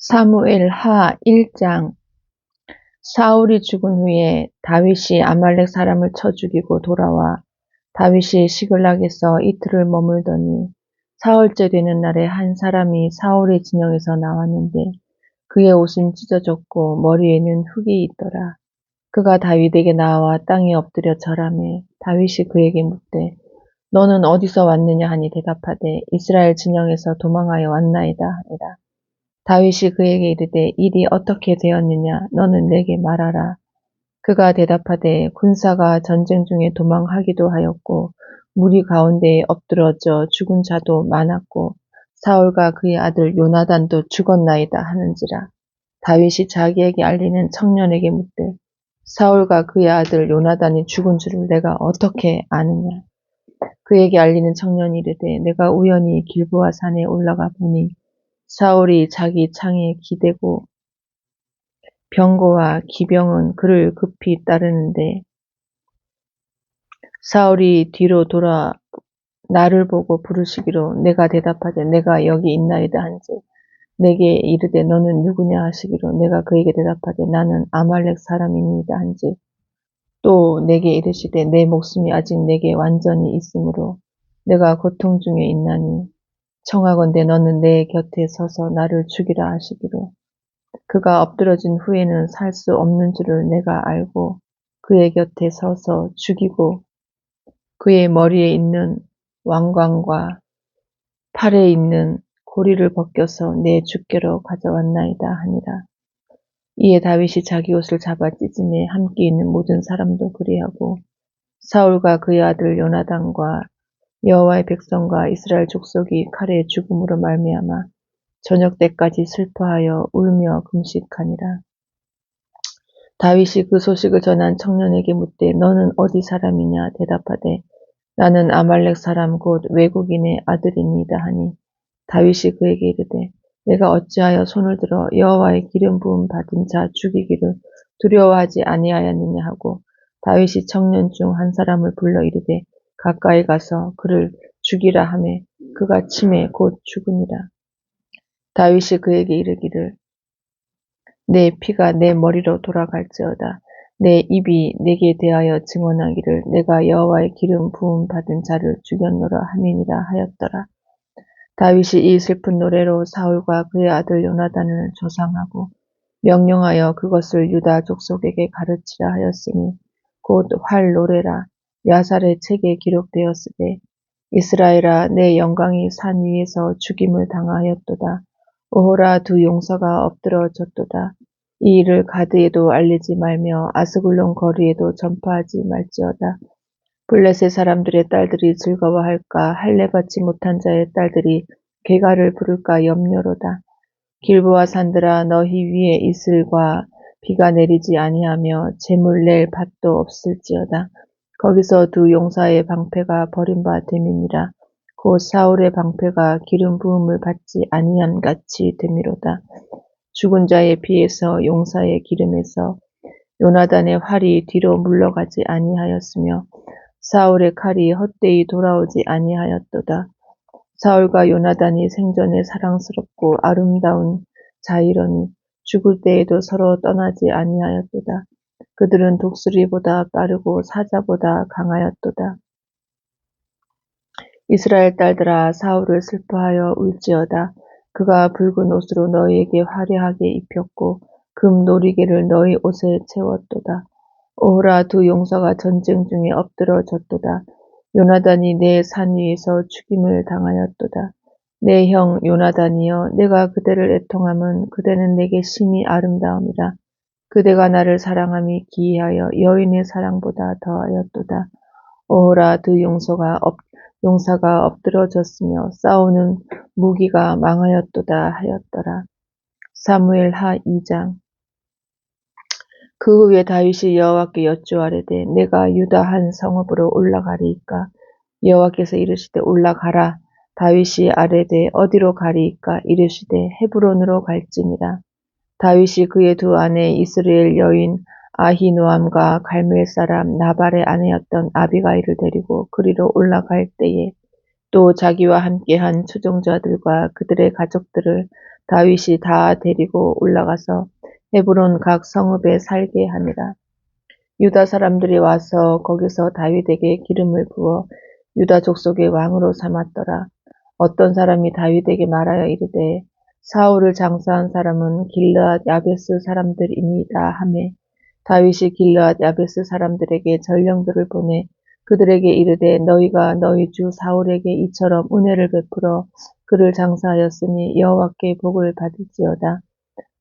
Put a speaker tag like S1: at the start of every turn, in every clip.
S1: 사무엘하 1장. 사울이 죽은 후에 다윗이 아말렉 사람을 쳐 죽이고 돌아와 다윗이 시글락에서 이틀을 머물더니 사흘째 되는 날에 한 사람이 사울의 진영에서 나왔는데 그의 옷은 찢어졌고 머리에는 흙이 있더라. 그가 다윗에게 나와 땅에 엎드려 절하매 다윗이 그에게 묻되 너는 어디서 왔느냐 하니 대답하되 이스라엘 진영에서 도망하여 왔나이다 하니라. 다윗이 그에게 이르되 일이 어떻게 되었느냐 너는 내게 말하라. 그가 대답하되 군사가 전쟁 중에 도망하기도 하였고 무리 가운데에 엎드러져 죽은 자도 많았고 사울과 그의 아들 요나단도 죽었나이다 하는지라. 다윗이 자기에게 알리는 청년에게 묻되 사울과 그의 아들 요나단이 죽은 줄을 내가 어떻게 아느냐. 그에게 알리는 청년이 이르되 내가 우연히 길보아 산에 올라가 보니 사울이 자기 창에 기대고 병거와 기병은 그를 급히 따르는데 사울이 뒤로 돌아 나를 보고 부르시기로 내가 대답하되 내가 여기 있나이다 한즉 내게 이르되 너는 누구냐 하시기로 내가 그에게 대답하되 나는 아말렉 사람이니이다 한즉 또 내게 이르시되 내 목숨이 아직 내게 완전히 있으므로 내가 고통 중에 있나니 청하건대 너는 내 곁에 서서 나를 죽이라 하시기로 그가 엎드러진 후에는 살 수 없는 줄을 내가 알고 그의 곁에 서서 죽이고 그의 머리에 있는 왕관과 팔에 있는 고리를 벗겨서 내 주께로 가져왔나이다 하니라. 이에 다윗이 자기 옷을 잡아 찢으매 함께 있는 모든 사람도 그리하고 사울과 그의 아들 요나단과 여호와의 백성과 이스라엘 족속이 칼에 죽음으로 말미암아 저녁 때까지 슬퍼하여 울며 금식하니라. 다윗이 그 소식을 전한 청년에게 묻되 너는 어디 사람이냐 대답하되 나는 아말렉 사람 곧 외국인의 아들이니이다 하니 다윗이 그에게 이르되 내가 어찌하여 손을 들어 여호와의 기름 부음 받은 자 죽이기를 두려워하지 아니하였느냐 하고 다윗이 청년 중 한 사람을 불러 이르되 가까이 가서 그를 죽이라 하매 그가 침에 곧 죽으니라. 다윗이 그에게 이르기를 내 피가 내 머리로 돌아갈지어다. 내 입이 내게 대하여 증언하기를 내가 여호와의 기름 부음 받은 자를 죽였노라 함이니라 하였더라. 다윗이 이 슬픈 노래로 사울과 그의 아들 요나단을 조상하고 명령하여 그것을 유다 족속에게 가르치라 하였으니 곧 활 노래라 야살의 책에 기록되었으되 이스라엘아 내 영광이 산 위에서 죽임을 당하였도다. 오호라 두 용사가 엎드러졌도다. 이 일을 가드에도 알리지 말며 아스글론 거리에도 전파하지 말지어다. 블레셋 사람들의 딸들이 즐거워할까 할례받지 못한 자의 딸들이 괴가를 부를까 염려로다. 길보아 산들아 너희 위에 이슬과 비가 내리지 아니하며 재물 낼 밭도 없을지어다. 거기서 두 용사의 방패가 버림바 됨이니라. 곧 사울의 방패가 기름 부음을 받지 아니한 같이 됨이로다. 죽은 자의 피에서 용사의 기름에서 요나단의 활이 뒤로 물러가지 아니하였으며 사울의 칼이 헛되이 돌아오지 아니하였도다. 사울과 요나단이 생전에 사랑스럽고 아름다운 자이러니 죽을 때에도 서로 떠나지 아니하였도다. 그들은 독수리보다 빠르고 사자보다 강하였도다. 이스라엘 딸들아 사울을 슬퍼하여 울지어다. 그가 붉은 옷으로 너희에게 화려하게 입혔고 금 놀이개를 너희 옷에 채웠도다. 오호라 두 용사가 전쟁 중에 엎드러졌도다. 요나단이 내 산 위에서 죽임을 당하였도다. 내 형 요나단이여 내가 그대를 애통함은 그대는 내게 심히 아름다움이라. 그대가 나를 사랑함이 기이하여 여인의 사랑보다 더하였도다. 오호라 두 용사가 엎드러졌으며 싸우는 무기가 망하였도다 하였더라. 사무엘하 2장. 그 후에 다윗이 여호와께 여쭈아뢰되 내가 유다 한 성읍으로 올라가리이까. 여호와께서 이르시되 올라가라. 다윗이 아뢰되 어디로 가리이까. 이르시되 헤브론으로 갈지니라. 다윗이 그의 두 아내 이스라엘 여인 아히노암과 갈멜 사람 나발의 아내였던 아비가일을 데리고 그리로 올라갈 때에 또 자기와 함께한 추종자들과 그들의 가족들을 다윗이 다 데리고 올라가서 헤브론 각 성읍에 살게 하니라. 유다 사람들이 와서 거기서 다윗에게 기름을 부어 유다 족속의 왕으로 삼았더라. 어떤 사람이 다윗에게 말하여 이르되 사울을 장사한 사람은 길르앗 야베스 사람들이니이다 하매 다윗이 길르앗 야베스 사람들에게 전령들을 보내 그들에게 이르되 너희가 너희 주 사울에게 이처럼 은혜를 베풀어 그를 장사하였으니 여호와께 복을 받을지어다.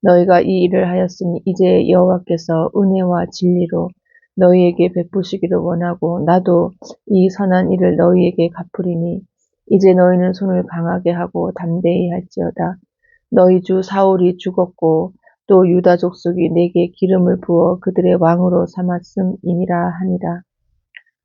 S1: 너희가 이 일을 하였으니 이제 여호와께서 은혜와 진리로 너희에게 베푸시기를 원하고 나도 이 선한 일을 너희에게 갚으리니 이제 너희는 손을 강하게 하고 담대히 할지어다. 너희 주 사울이 죽었고 또 유다 족속이 내게 기름을 부어 그들의 왕으로 삼았음이니라 하니라.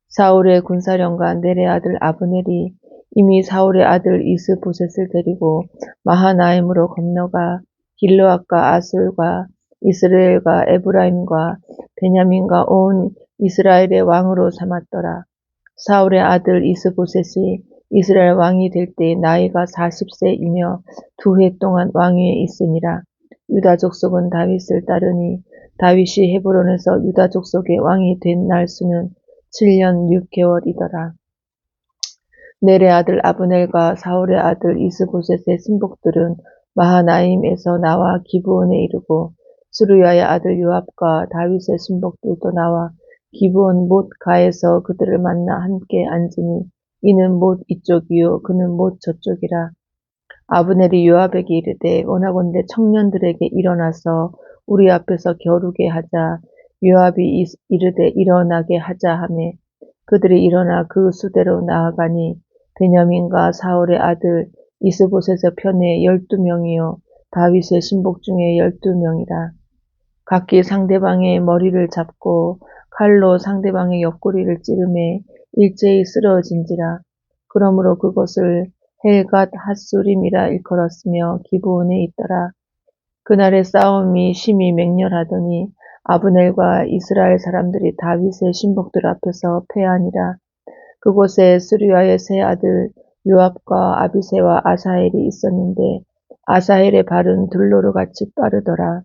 S1: 사울의 군사령관 넬의 아들 아브넬이 이미 사울의 아들 이스보셋을 데리고 마하나임으로 건너가 길르앗과 아술과 이스라엘과 에브라임과 베냐민과 온 이스라엘의 왕으로 삼았더라. 사울의 아들 이스보셋이 이스라엘 왕이 될 때 나이가 40세이며 2해 동안 왕위에 있으니라. 유다 족속은 다윗을 따르니 다윗이 헤브론에서 유다 족속의 왕이 된 날수는 7년 6개월이더라. 넬의 아들 아브넬과 사울의 아들 이스보셋의 신복들은 마하나임에서 나와 기브온에 이르고 스루야의 아들 요압과 다윗의 신복들도 나와 기브온 못 가에서 그들을 만나 함께 앉으니 이는 못 이쪽이요 그는 못 저쪽이라. 아브넬이 요압에게 이르되 원하건대 청년들에게 일어나서 우리 앞에서 겨루게 하자. 요압이 이르되 일어나게 하자 하매 그들이 일어나 그 수대로 나아가니 베냐민과 사울의 아들 이스보셋의 편에 12명이요 다윗의 신복 중에 12명이라. 각기 상대방의 머리를 잡고 칼로 상대방의 옆구리를 찌르매 일제히 쓰러진지라. 그러므로 그것을 헬갓 핫수림이라 일컬었으며 기브온에 있더라. 그날의 싸움이 심히 맹렬하더니 아브넬과 이스라엘 사람들이 다윗의 신복들 앞에서 패하니라. 그곳에 스루야의 세 아들 요압과 아비새와 아사헬이 있었는데 아사헬의 발은 들로르같이 빠르더라.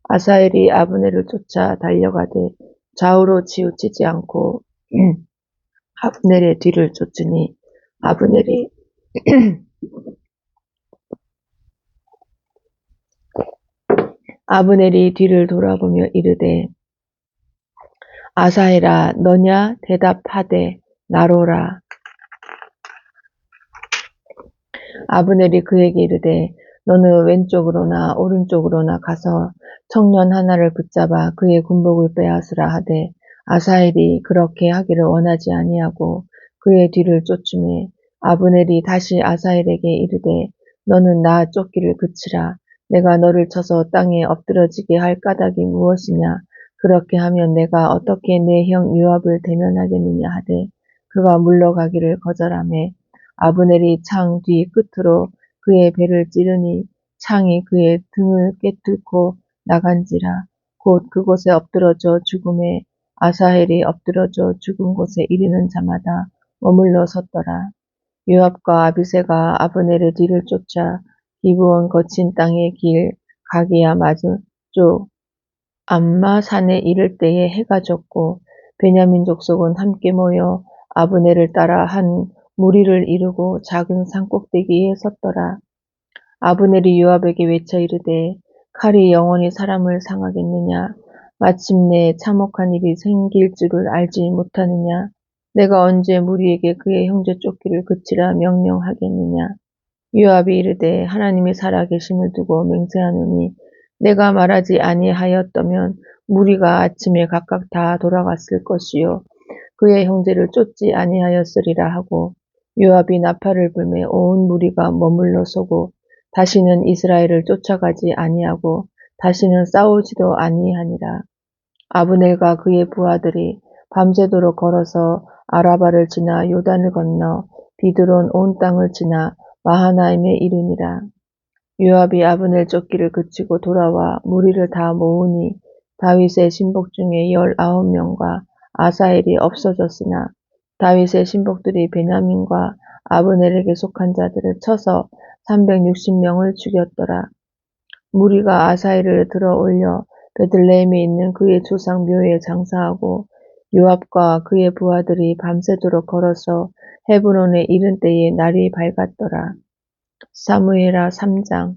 S1: 아사헬이 아브넬을 쫓아 달려가되 좌우로 치우치지 않고 아브넬의 뒤를 쫓으니 아브넬이 뒤를 돌아보며 이르되 아사헬아 너냐 대답하되 나로라. 아브넬이 그에게 이르되 너는 왼쪽으로나 오른쪽으로나 가서 청년 하나를 붙잡아 그의 군복을 빼앗으라 하되 아사헬이 그렇게 하기를 원하지 아니하고 그의 뒤를 쫓으매 아브넬이 다시 아사헬에게 이르되 너는 나 쫓기를 그치라. 내가 너를 쳐서 땅에 엎드러지게 할 까닭이 무엇이냐. 그렇게 하면 내가 어떻게 내 형 요압을 대면하겠느냐 하되 그가 물러가기를 거절하매 아브넬이 창 뒤 끝으로 그의 배를 찌르니 창이 그의 등을 꿰뚫고 나간지라. 곧 그곳에 엎드러져 죽음에 아사헬이 엎드러져 죽은 곳에 이르는 자마다 머물러 섰더라. 요압과 아비새가 아브넬의 뒤를 쫓아 기브온 거친 땅의 길 가기야 맞은쪽 암마 산에 이를 때에 해가 졌고 베냐민 족속은 함께 모여 아브넬을 따라 한 무리를 이루고 작은 산 꼭대기에 섰더라. 아브넬이 요압에게 외쳐 이르되 칼이 영원히 사람을 상하겠느냐. 마침내 참혹한 일이 생길 줄을 알지 못하느냐. 내가 언제 무리에게 그의 형제 쫓기를 그치라 명령하겠느냐. 요압이 이르되 하나님이 살아계심을 두고 맹세하노니 내가 말하지 아니하였다면 무리가 아침에 각각 다 돌아갔을 것이요 그의 형제를 쫓지 아니하였으리라 하고 요압이 나팔을 불매 온 무리가 머물러 서고 다시는 이스라엘을 쫓아가지 아니하고 다시는 싸우지도 아니하니라. 아브넬과 그의 부하들이 밤새도록 걸어서 아라바를 지나 요단을 건너 비드론 온 땅을 지나 마하나임에 이르니라. 요압이 아브넬 쫓기를 그치고 돌아와 무리를 다 모으니 다윗의 신복 중에 19명과 아사헬이 없어졌으나 다윗의 신복들이 베냐민과 아브넬에게 속한 자들을 쳐서 360명을 죽였더라. 무리가 아사엘을 들어 올려 베들레헴에 있는 그의 조상 묘에 장사하고 요압과 그의 부하들이 밤새도록 걸어서 헤브론에 이른 때에 날이 밝았더라. 사무엘하 3장.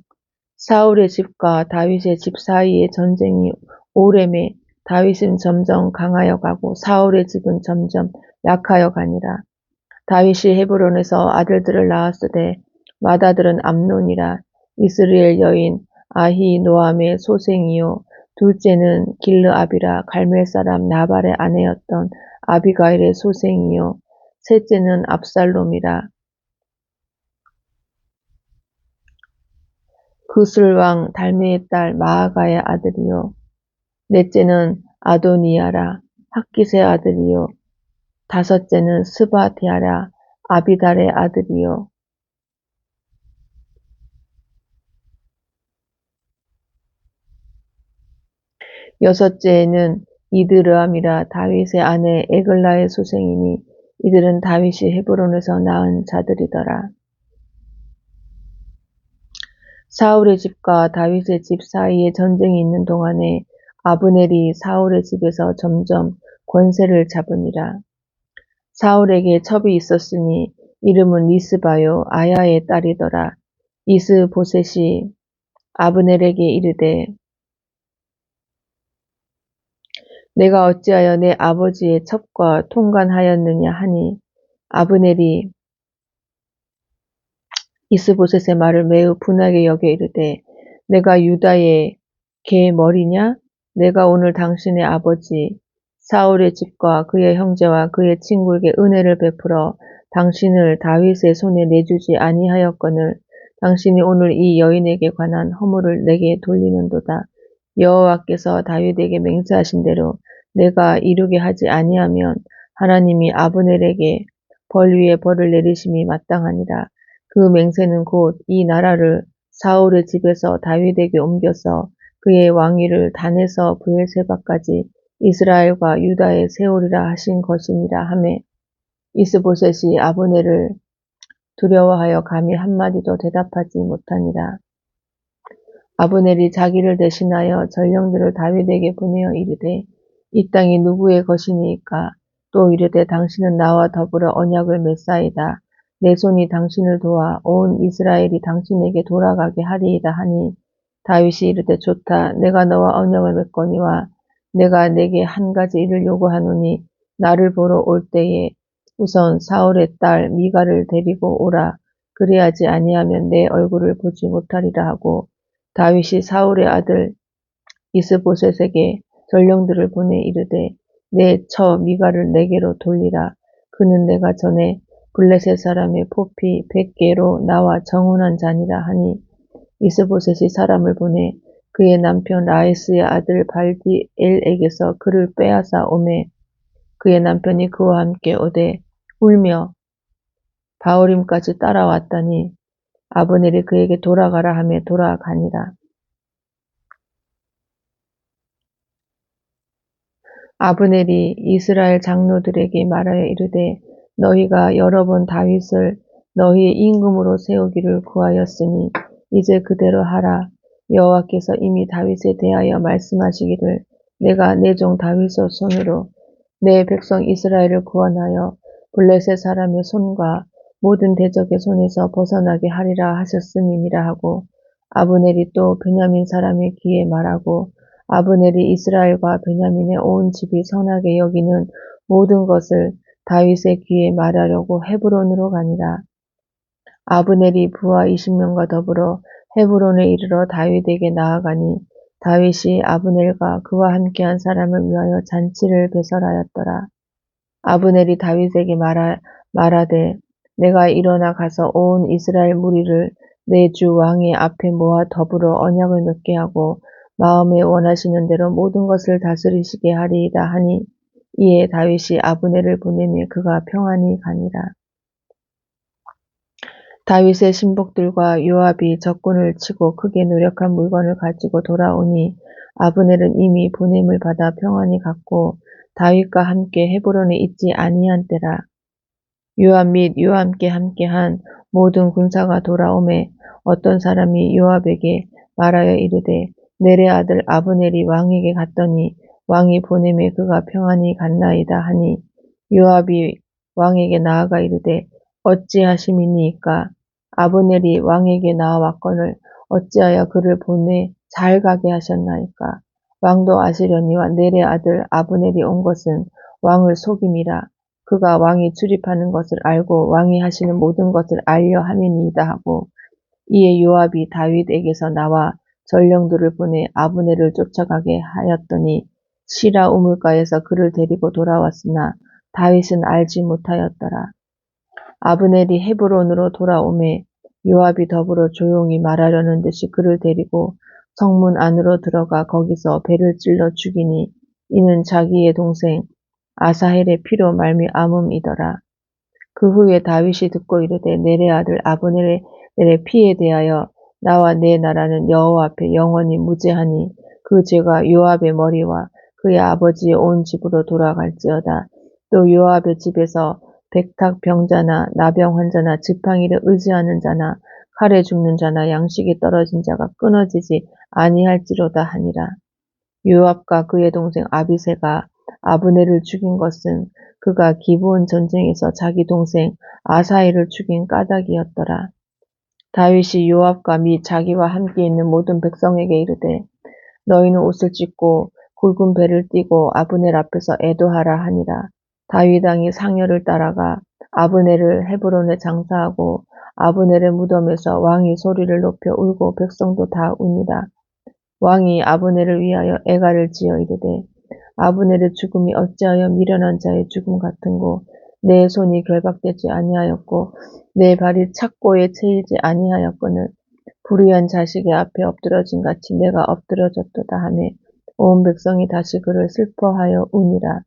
S1: 사울의 집과 다윗의 집 사이의 전쟁이 오래매 다윗은 점점 강하여 가고 사울의 집은 점점 약하여 가니라. 다윗이 헤브론에서 아들들을 낳았으되 맏아들은 암논이라. 이스라엘 여인 아히노암의 소생이요 둘째는 길르압이라. 갈멜 사람 나발의 아내였던 아비가일의 소생이요 셋째는 압살롬이라. 그술왕 달메의 딸 마아가의 아들이요 넷째는 아도니아라. 학깃의 아들이요 다섯째는 스바디아라. 아비달의 아들이요 여섯째는 이드르암이라. 다윗의 아내 에글라의 소생이니 이들은 다윗이 헤브론에서 낳은 자들이더라. 사울의 집과 다윗의 집 사이에 전쟁이 있는 동안에 아브넬이 사울의 집에서 점점 권세를 잡으니라. 사울에게 첩이 있었으니 이름은 리스바요 아야의 딸이더라. 이스보셋이 아브넬에게 이르되 내가 어찌하여 내 아버지의 첩과 통관하였느냐 하니 아브넬이 이스보셋의 말을 매우 분하게 여겨 이르되 내가 유다의 개 머리냐? 내가 오늘 당신의 아버지 사울의 집과 그의 형제와 그의 친구에게 은혜를 베풀어 당신을 다윗의 손에 내주지 아니하였거늘 당신이 오늘 이 여인에게 관한 허물을 내게 돌리는도다. 여호와께서 다윗에게 맹세하신 대로 내가 이루게 하지 아니하면 하나님이 아브넬에게 벌 위에 벌을 내리심이 마땅하니라. 그 맹세는 곧 이 나라를 사울의 집에서 다윗에게 옮겨서 그의 왕위를 단에서 브엘세바까지 이스라엘과 유다에 세우리라 하신 것이니라 하매 이스보셋이 아브넬을 두려워하여 감히 한마디도 대답하지 못하니라. 아브넬이 자기를 대신하여 전령들을 다윗에게 보내어 이르되 이 땅이 누구의 것이니까? 또 이르되 당신은 나와 더불어 언약을 맺사이다. 내 손이 당신을 도와 온 이스라엘이 당신에게 돌아가게 하리이다 하니 다윗이 이르되 좋다. 내가 너와 언약을 맺거니와 내가 내게 한 가지 일을 요구하노니 나를 보러 올 때에 우선 사울의 딸 미가를 데리고 오라. 그래야지 아니하면 내 얼굴을 보지 못하리라 하고 다윗이 사울의 아들 이스보셋에게 전령들을 보내 이르되 내 처 미가를 내게로 돌리라. 그는 내가 전에 블레셋 사람의 포피 100개로 나와 정운한 자니라 하니 이스보셋이 사람을 보내 그의 남편 라이스의 아들 발디엘에게서 그를 빼앗아 오매 그의 남편이 그와 함께 오되 울며 바후림까지 따라왔더니 아브넬이 그에게 돌아가라 하며 돌아가니라. 아브넬이 이스라엘 장로들에게 말하여 이르되 너희가 여러 번 다윗을 너희의 임금으로 세우기를 구하였으니 이제 그대로 하라. 여호와께서 이미 다윗에 대하여 말씀하시기를 내가 내 종 다윗의 손으로 내 백성 이스라엘을 구원하여 블레셋 사람의 손과 모든 대적의 손에서 벗어나게 하리라 하셨음이니라 하고 아브넬이 또 베냐민 사람의 귀에 말하고 아브넬이 이스라엘과 베냐민의 온 집이 선하게 여기는 모든 것을 다윗의 귀에 말하려고 헤브론으로 가니라. 아브넬이 부하 20명과 더불어 헤브론에 이르러 다윗에게 나아가니 다윗이 아브넬과 그와 함께한 사람을 위하여 잔치를 배설하였더라. 아브넬이 다윗에게 말하되 내가 일어나 가서 온 이스라엘 무리를 내 주 왕의 앞에 모아 더불어 언약을 맺게 하고 마음에 원하시는 대로 모든 것을 다스리시게 하리이다 하니 이에 다윗이 아브넬을 보내매 그가 평안히 가니라. 다윗의 신복들과 요압이 적군을 치고 크게 노력한 물건을 가지고 돌아오니 아브넬은 이미 보냄을 받아 평안히 갔고 다윗과 함께 헤브론에 있지 아니한 때라. 요압 및 요압과 함께한 모든 군사가 돌아오매 어떤 사람이 요압에게 말하여 이르되 넬의 아들 아브넬이 왕에게 갔더니 왕이 보내매 그가 평안히 갔나이다 하니 요압이 왕에게 나아가 이르되 어찌하심이니이까 아브넬이 왕에게 나아왔거늘 어찌하여 그를 보내 잘 가게 하셨나이까 왕도 아시려니와 넬의 아들 아브넬이 온 것은 왕을 속임이라 그가 왕이 출입하는 것을 알고 왕이 하시는 모든 것을 알려 함이니이다 하고 이에 요압이 다윗에게서 나와 전령들을 보내 아브넬을 쫓아가게 하였더니 시라 우물가에서 그를 데리고 돌아왔으나 다윗은 알지 못하였더라. 아브넬이 헤브론으로 돌아오매 요압이 더불어 조용히 말하려는 듯이 그를 데리고 성문 안으로 들어가 거기서 배를 찔러 죽이니 이는 자기의 동생 아사헬의 피로 말미암음이더라. 그 후에 다윗이 듣고 이르되 넬의 아들 아브넬의 피에 대하여 나와 내 나라는 여호와 앞에 영원히 무죄하니 그 죄가 요압의 머리와 그의 아버지의 온 집으로 돌아갈지어다. 또 요압의 집에서 백탁 병자나 나병 환자나 지팡이를 의지하는 자나 칼에 죽는 자나 양식이 떨어진 자가 끊어지지 아니할지로다 하니라. 요압과 그의 동생 아비새가 아브넬을 죽인 것은 그가 기브온 전쟁에서 자기 동생 아사헬을 죽인 까닭이었더라. 다윗이 요압과 및 자기와 함께 있는 모든 백성에게 이르되 너희는 옷을 찢고 굵은 배를 띠고 아브넬 앞에서 애도하라 하니라. 다윗 왕이 상여를 따라가 아브넬을 헤브론에 장사하고 아브넬의 무덤에서 왕이 소리를 높여 울고 백성도 다 우니라. 왕이 아브넬을 위하여 애가를 지어 이르되 아브넬의 죽음이 어찌하여 미련한 자의 죽음 같은고 내 손이 결박되지 아니하였고 내 발이 착고에 채이지 아니하였거늘 불의한 자식의 앞에 엎드러진 같이 내가 엎드러졌도다 하매 온 백성이 다시 그를 슬퍼하여 우니라.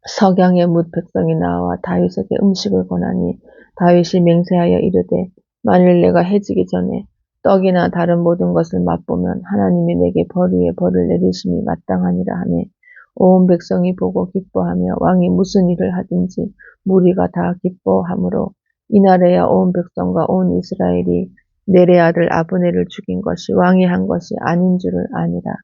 S1: 석양의 뭇 백성이 나와 다윗에게 음식을 권하니 다윗이 맹세하여 이르되 만일 내가 해지기 전에 떡이나 다른 모든 것을 맛보면 하나님이 내게 벌 위에 벌을 내리심이 마땅하니라 하매 온 백성이 보고 기뻐하며 왕이 무슨 일을 하든지 무리가 다 기뻐하므로 이날에야 온 백성과 온 이스라엘이 넬의 아들 아브넬을 죽인 것이 왕이 한 것이 아닌 줄을 아니라.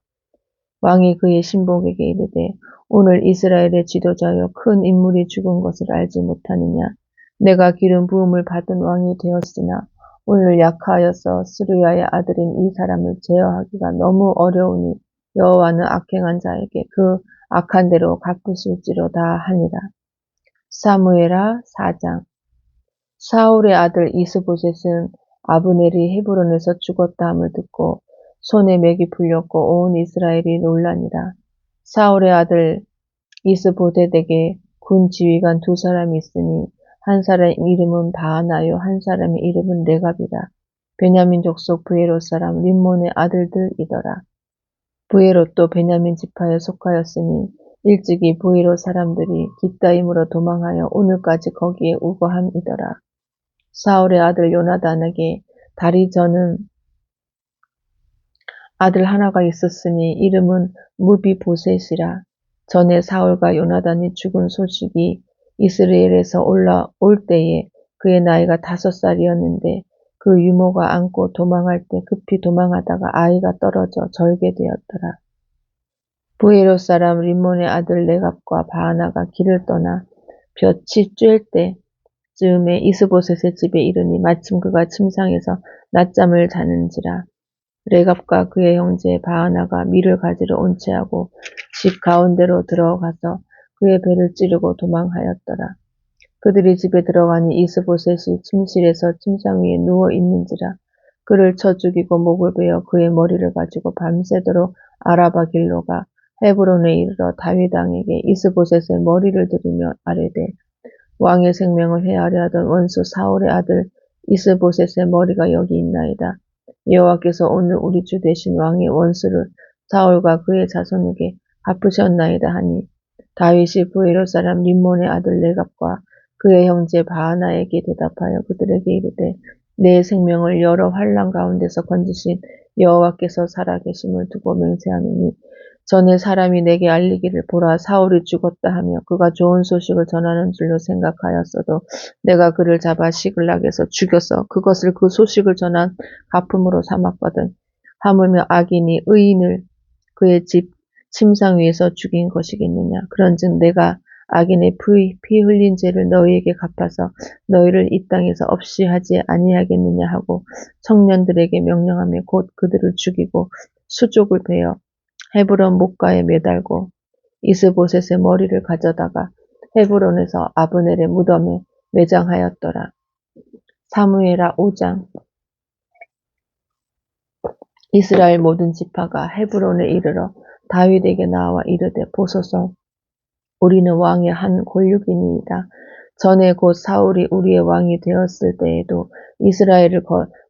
S1: 왕이 그의 신복에게 이르되 오늘 이스라엘의 지도자여 큰 인물이 죽은 것을 알지 못하느냐. 내가 기름 부음을 받은 왕이 되었으나 오늘 약하여서 스루야의 아들인 이 사람을 제어하기가 너무 어려우니 여호와는 악행한 자에게 그 악한 대로 갚으실지로다 하니라. 사무엘하 4장. 사울의 아들 이스보셋은 아브넬이 헤브론에서 죽었다 함을 듣고 손에 맥이 풀렸고 온 이스라엘이 놀라니라. 사울의 아들 이스보셋에게 군 지휘관 두 사람이 있으니 한 사람의 이름은 바하나요 한 사람의 이름은 레갑이라. 베냐민 족속 브에롯 사람 림몬의 아들들이더라. 브에롯도 베냐민 지파에 속하였으니 일찍이 브에롯 사람들이 깃다임으로 도망하여 오늘까지 거기에 우거함이더라. 사울의 아들 요나단에게 다리 저는 아들 하나가 있었으니 이름은 무비보셋이라. 전에 사울과 요나단이 죽은 소식이 이스라엘에서 올라올 때에 그의 나이가 5살이었는데 그 유모가 안고 도망할 때 급히 도망하다가 아이가 떨어져 절게 되었더라. 브에롯 사람 림몬의 아들 레갑과 바하나가 길을 떠나 볕이 쬐을 때 즈음에 이스보셋의 집에 이르니 마침 그가 침상에서 낮잠을 자는지라. 레갑과 그의 형제 바하나가 밀을 가지러 온 채하고 집 가운데로 들어가서 그의 배를 찌르고 도망하였더라. 그들이 집에 들어가니 이스보셋이 침실에서 침상 위에 누워 있는지라. 그를 쳐 죽이고 목을 베어 그의 머리를 가지고 밤새도록 아라바 길로 가 헤브론에 이르러 다윗 왕에게 이스보셋의 머리를 들이며 아뢰되 왕의 생명을 해하려 하던 원수 사울의 아들 이스보셋의 머리가 여기 있나이다. 여호와께서 오늘 우리 주 대신 왕의 원수를 사울과 그의 자손에게 갚으셨나이다 하니 다윗이 브에롯 사람 림몬의 아들 레갑과 그의 형제 바하나에게 대답하여 그들에게 이르되 내 생명을 여러 환난 가운데서 건지신 여호와께서 살아계심을 두고 맹세하노니 전에 사람이 내게 알리기를 보라 사울이 죽었다 하며 그가 좋은 소식을 전하는 줄로 생각하였어도 내가 그를 잡아 시글락에서 죽여서 그것을 그 소식을 전한 가품으로 삼았거든. 하물며 악인이 의인을 그의 집 침상 위에서 죽인 것이겠느냐. 그런즉 내가 악인의 피 흘린 죄를 너희에게 갚아서 너희를 이 땅에서 없이 하지 아니하겠느냐 하고 청년들에게 명령하며 곧 그들을 죽이고 수족을 베어 헤브론 목가에 매달고 이스보셋의 머리를 가져다가 헤브론에서 아브넬의 무덤에 매장하였더라. 사무엘하 5장. 이스라엘 모든 지파가 헤브론에 이르러 다윗에게 나와 이르되 보소서 우리는 왕의 한 골육이니이다. 전에 곧 사울이 우리의 왕이 되었을 때에도 이스라엘을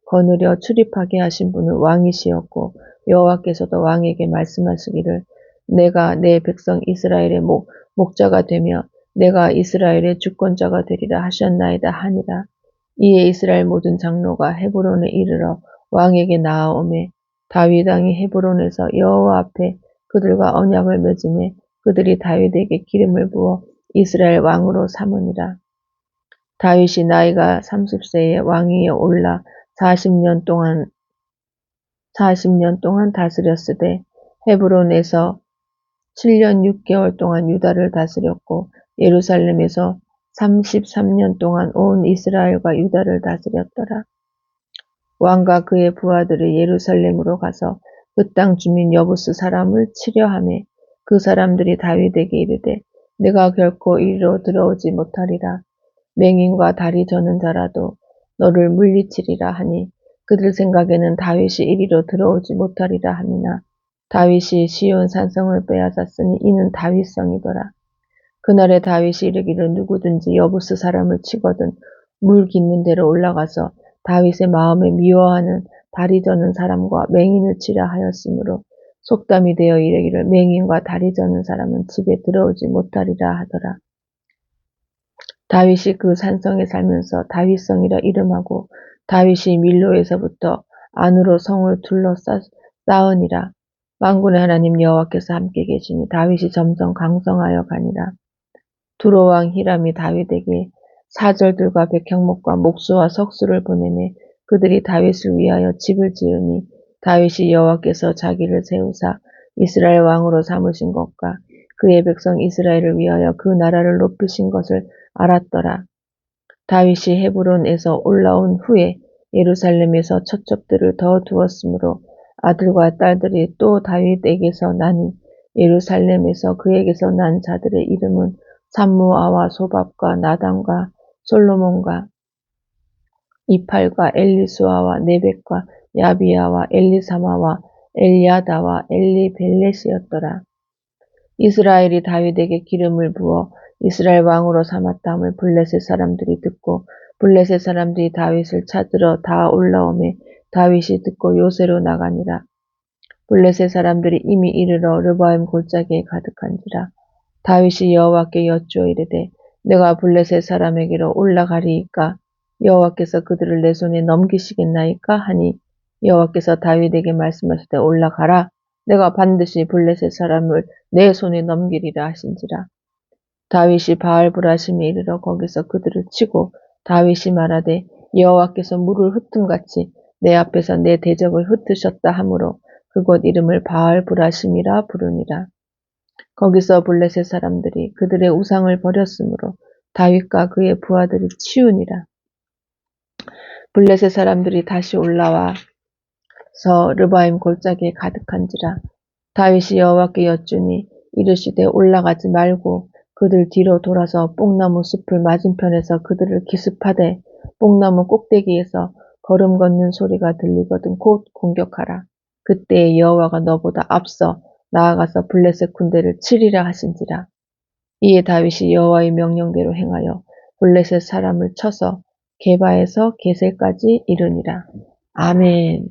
S1: 거느려 출입하게 하신 분은 왕이시었고 여호와께서도 왕에게 말씀하시기를 내가 내 백성 이스라엘의 목자가 되며 내가 이스라엘의 주권자가 되리라 하셨나이다 하니라. 이에 이스라엘 모든 장로가 헤브론에 이르러 왕에게 나아오매 다윗 왕이 헤브론에서 여호와 앞에 그들과 언약을 맺으매 그들이 다윗에게 기름을 부어 이스라엘 왕으로 삼으니라. 다윗이 나이가 30세에 왕위에 올라 40년 동안 다스렸으되 헤브론에서 7년 6개월 동안 유다를 다스렸고 예루살렘에서 33년 동안 온 이스라엘과 유다를 다스렸더라. 왕과 그의 부하들이 예루살렘으로 가서 그 땅 주민 여부스 사람을 치려하매 그 사람들이 다윗에게 이르되 내가 결코 이리로 들어오지 못하리라. 맹인과 다리 저는 자라도 너를 물리치리라 하니 그들 생각에는 다윗이 이리로 들어오지 못하리라 함이나 다윗이 시온 산성을 빼앗았으니 이는 다윗성이더라. 그날에 다윗이 이르기를 누구든지 여부스 사람을 치거든 물 깃는 데로 올라가서 다윗의 마음에 미워하는 다리 저는 사람과 맹인을 치라 하였으므로 속담이 되어 이르기를 맹인과 다리 저는 사람은 집에 들어오지 못하리라 하더라. 다윗이 그 산성에 살면서 다윗성이라 이름하고 다윗이 밀로에서부터 안으로 성을 둘러싸으니라. 만군의 하나님 여호와께서 함께 계시니 다윗이 점점 강성하여 가니라. 두로 왕 히람이 다윗에게 사절들과 백향목과 목수와 석수를 보내매 그들이 다윗을 위하여 집을 지으니 다윗이 여호와께서 자기를 세우사 이스라엘 왕으로 삼으신 것과 그의 백성 이스라엘을 위하여 그 나라를 높이신 것을 알았더라. 다윗이 헤브론에서 올라온 후에 예루살렘에서 첩첩들을 더 두었으므로 아들과 딸들이 또 다윗에게서 나니 예루살렘에서 그에게서 난 자들의 이름은 삼무아와 소밥과 나단과 솔로몬과 이팔과 엘리수아와 네벡과 야비야와 엘리사마와 엘야다와 엘리벨렛이었더라. 이스라엘이 다윗에게 기름을 부어 이스라엘 왕으로 삼았다함을 블레셋 사람들이 듣고 블레셋 사람들이 다윗을 찾으러 다 올라오매 다윗이 듣고 요새로 나가니라. 블레셋 사람들이 이미 이르러 르바임 골짜기에 가득한지라. 다윗이 여호와께 여쭈어 이르되 내가 블레셋 사람에게로 올라가리이까 여호와께서 그들을 내 손에 넘기시겠나이까 하니 여호와께서 다윗에게 말씀하시되 올라가라. 내가 반드시 블레셋 사람을 내 손에 넘기리라 하신지라. 다윗이 바알브라심에 이르러 거기서 그들을 치고 다윗이 말하되 여호와께서 물을 흩음같이 내 앞에서 내 대적을 흩으셨다 하므로 그곳 이름을 바알브라심이라 부르니라. 거기서 블레셋 사람들이 그들의 우상을 버렸으므로 다윗과 그의 부하들이 치우니라. 블레셋 사람들이 다시 올라와서 르바임 골짜기에 가득한지라. 다윗이 여호와께 여쭈니 이르시되 올라가지 말고 그들 뒤로 돌아서 뽕나무 숲을 맞은편에서 그들을 기습하되 뽕나무 꼭대기에서 걸음 걷는 소리가 들리거든 곧 공격하라. 그때에 여호와가 너보다 앞서 나아가서 블레셋 군대를 치리라 하신지라. 이에 다윗이 여호와의 명령대로 행하여 블레셋 사람을 쳐서 게바에서 게셀까지 이르니라. 아멘.